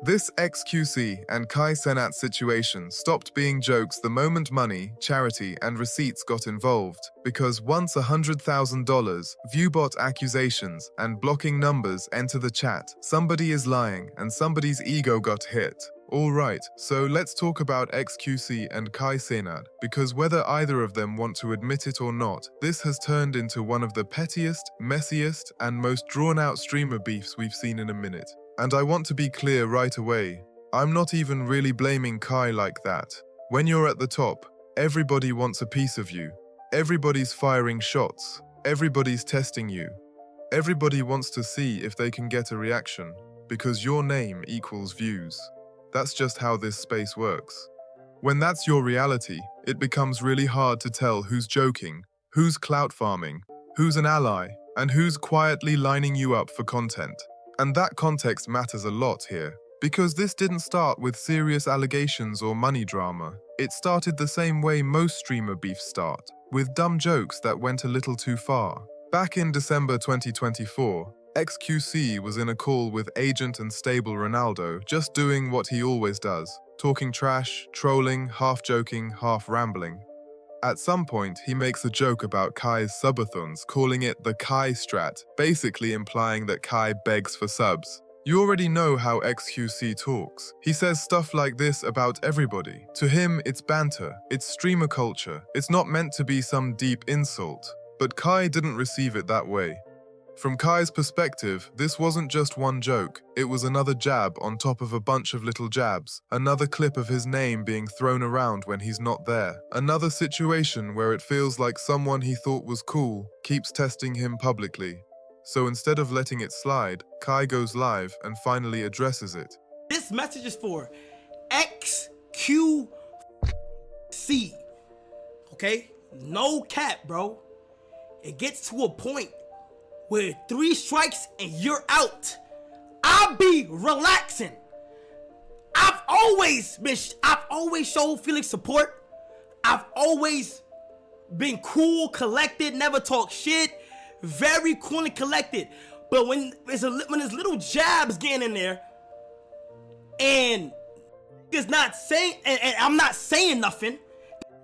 This xQc and Kai Cenat situation stopped being jokes the moment money, charity, and receipts got involved, because once $100,000, viewbot accusations, and blocking numbers enter the chat, somebody is lying and somebody's ego got hit. Alright, so let's talk about xQc and Kai Cenat, because whether either of them want to admit it or not, this has turned into one of the pettiest, messiest, and most drawn-out streamer beefs we've seen in a minute. And I want to be clear right away, I'm not even really blaming Kai like that. When you're at the top, everybody wants a piece of you. Everybody's firing shots. Everybody's testing you. Everybody wants to see if they can get a reaction, because your name equals views. That's just how this space works. When that's your reality, it becomes really hard to tell who's joking, who's clout farming, who's an ally, and who's quietly lining you up for content. And that context matters a lot here, because this didn't start with serious allegations or money drama. It started the same way most streamer beefs start, with dumb jokes that went a little too far. Back in December 2024, xQc was in a call with agent and stable Ronaldo, just doing what he always does, talking trash, trolling, half joking, half rambling. At some point, he makes a joke about Kai's subathons, calling it the Kai strat, basically implying that Kai begs for subs. You already know how xQc talks. He says stuff like this about everybody. To him, it's banter, it's streamer culture, it's not meant to be some deep insult. But Kai didn't receive it that way. From Kai's perspective, this wasn't just one joke, it was another jab on top of a bunch of little jabs, another clip of his name being thrown around when he's not there, another situation where it feels like someone he thought was cool keeps testing him publicly. So instead of letting it slide, Kai goes live and finally addresses it. This message is for xQc, okay? No cap, bro. It gets to a point where 3 strikes and you're out. I'll be relaxing. I've always showed Felix support. I've always been cool, collected, never talk shit, very cool and collected. But when there's little jabs getting in there, and it's not saying, and I'm not saying nothing,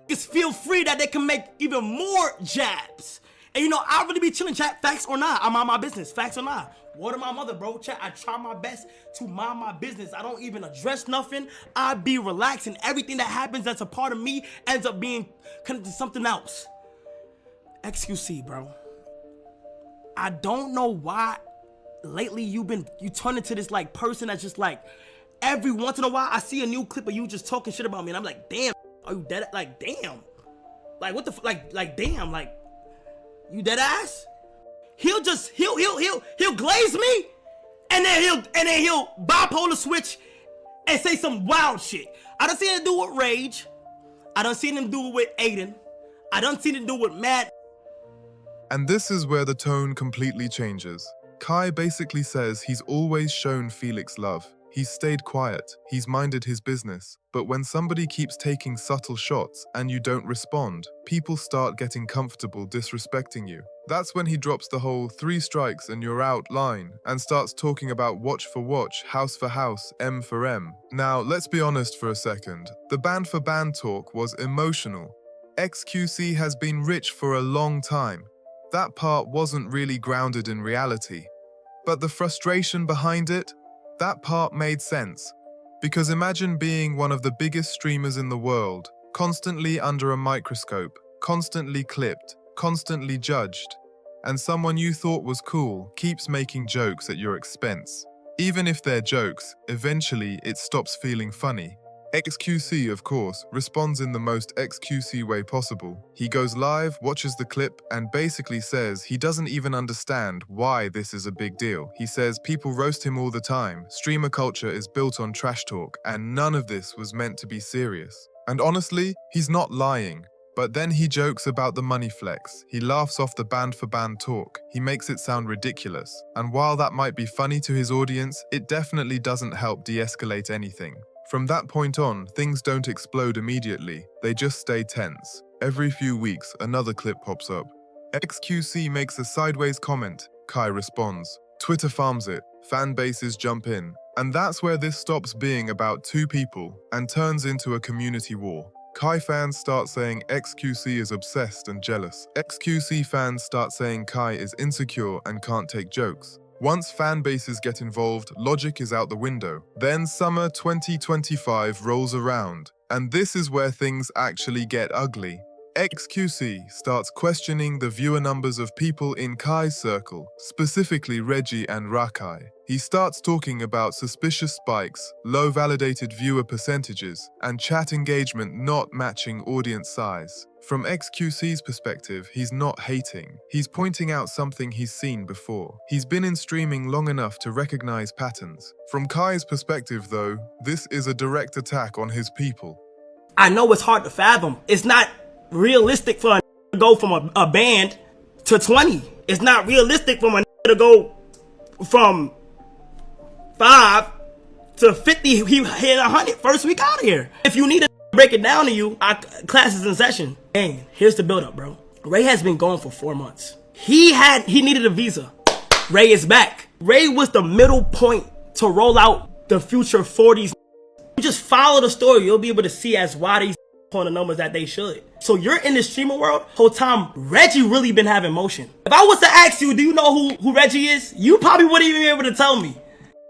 just feel free that they can make even more jabs. And you know, I really be chilling, chat, facts or not. I mind my business, facts or not. Word of my mother, bro, chat, I try my best to mind my business. I don't even address nothing. I be relaxing. Everything that happens that's a part of me ends up being connected to something else. xQc, bro. I don't know why lately you turn into this like person that's just like, every once in a while I see a new clip of you just talking shit about me and I'm like, damn, are you dead? Like, damn. Like, what the like, damn, like, you dead ass? He'll glaze me, and then he'll bipolar switch and say some wild shit. I done seen him do it with Rage. I done seen him do it with Aiden. I done seen him do it with Matt. And this is where the tone completely changes. Kai basically says he's always shown Felix love. He's stayed quiet, he's minded his business. But when somebody keeps taking subtle shots and you don't respond, people start getting comfortable disrespecting you. That's when he drops the whole 3 strikes and you're out line and starts talking about watch for watch, house for house, M for M. Now, let's be honest for a second. The band for band talk was emotional. xQc has been rich for a long time. That part wasn't really grounded in reality. But the frustration behind it? That part made sense. Because imagine being one of the biggest streamers in the world, constantly under a microscope, constantly clipped, constantly judged, and someone you thought was cool keeps making jokes at your expense. Even if they're jokes, eventually it stops feeling funny. xQc, of course, responds in the most xQc way possible. He goes live, watches the clip, and basically says he doesn't even understand why this is a big deal. He says people roast him all the time, streamer culture is built on trash talk, and none of this was meant to be serious. And honestly, he's not lying. But then he jokes about the money flex. He laughs off the band for band talk. He makes it sound ridiculous. And while that might be funny to his audience, it definitely doesn't help de-escalate anything. From that point on, things don't explode immediately, they just stay tense. Every few weeks, another clip pops up. xQc makes a sideways comment, Kai responds. Twitter farms it, fan bases jump in, And that's where this stops being about two people and turns into a community war. Kai fans start saying xQc is obsessed and jealous. xQc fans start saying Kai is insecure and can't take jokes. Once fan bases get involved, logic is out the window. Then summer 2025 rolls around, and this is where things actually get ugly. xQc starts questioning the viewer numbers of people in Kai's circle, specifically Reggie and Rakai. He starts talking about suspicious spikes, low validated viewer percentages, and chat engagement not matching audience size. From xQc's perspective, he's not hating. He's pointing out something he's seen before. He's been in streaming long enough to recognize patterns. From Kai's perspective, though, this is a direct attack on his people. I know it's hard to fathom. It's not realistic for a to go from a band to 20. It's not realistic for a to go from 5 to 50. He hit 100 first week out of here. If you need to break it down to you, our class is in session. Dang, here's the build up, bro. Ray has been gone for 4 months. He needed a visa. Ray is back. Ray was the middle point to roll out the future 40s. You just follow the story, you'll be able to see as why these on the numbers that they should. So you're in the streamer world, whole time Reggie really been having motion. If I was to ask you, do you know who Reggie is? You probably wouldn't even be able to tell me.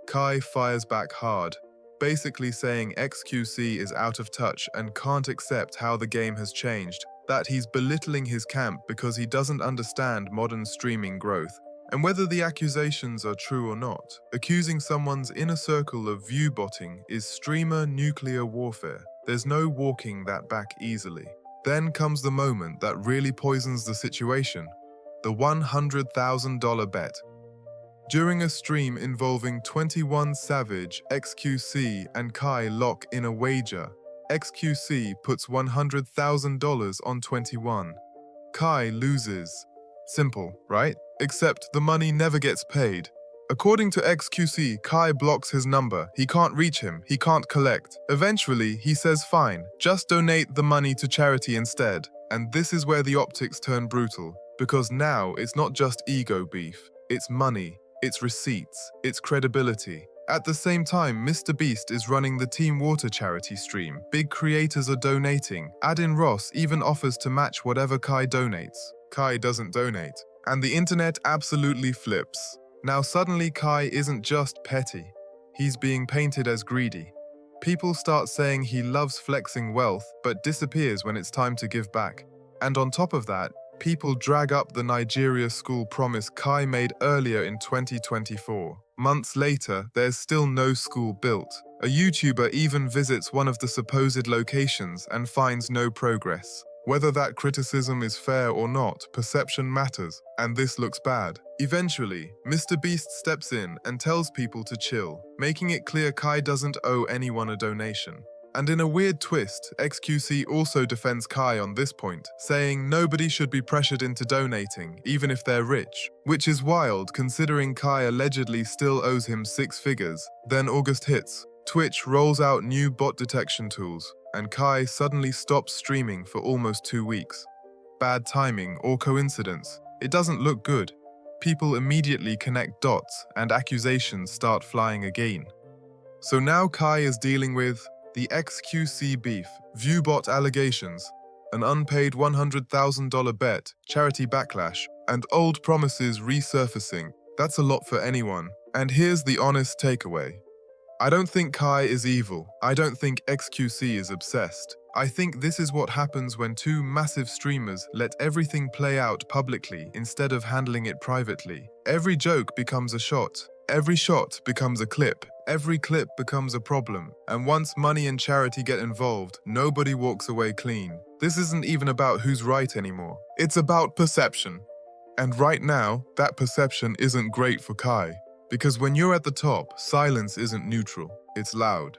Kai fires back hard, basically saying xQc is out of touch and can't accept how the game has changed, that he's belittling his camp because he doesn't understand modern streaming growth. And whether the accusations are true or not, accusing someone's inner circle of viewbotting is streamer nuclear warfare. There's no walking that back easily. Then comes the moment that really poisons the situation, the $100,000 bet. During a stream involving 21 Savage, xQc, and Kai lock in a wager, xQc puts $100,000 on 21. Kai loses. Simple, right? Except the money never gets paid. According to xQc, Kai blocks his number. He can't reach him. He can't collect. Eventually, he says fine, just donate the money to charity instead. And this is where the optics turn brutal, because now it's not just ego beef. It's money, it's receipts, it's credibility. At the same time, Mr. Beast is running the Team Water charity stream. Big creators are donating. Adin Ross even offers to match whatever Kai donates. Kai doesn't donate, and the internet absolutely flips. Now suddenly Kai isn't just petty, he's being painted as greedy. People start saying he loves flexing wealth but disappears when it's time to give back. And on top of that, people drag up the Nigeria school promise Kai made earlier in 2024. Months later, there's still no school built. A YouTuber even visits one of the supposed locations and finds no progress. Whether that criticism is fair or not, perception matters, and this looks bad. Eventually, Mr. Beast steps in and tells people to chill, making it clear Kai doesn't owe anyone a donation. And in a weird twist, xQc also defends Kai on this point, saying nobody should be pressured into donating, even if they're rich. Which is wild, considering Kai allegedly still owes him 6 figures. Then August hits. Twitch rolls out new bot detection tools, and Kai suddenly stops streaming for almost 2 weeks. Bad timing or coincidence? It doesn't look good. People immediately connect dots and accusations start flying again. So now Kai is dealing with the xQc beef, viewbot allegations, an unpaid $100,000 bet, charity backlash, and old promises resurfacing. That's a lot for anyone. And here's the honest takeaway. I don't think Kai is evil. I don't think xQc is obsessed. I think this is what happens when two massive streamers let everything play out publicly instead of handling it privately. Every joke becomes a shot. Every shot becomes a clip. Every clip becomes a problem. And once money and charity get involved, nobody walks away clean. This isn't even about who's right anymore. It's about perception. And right now, that perception isn't great for Kai. Because when you're at the top, silence isn't neutral, it's loud.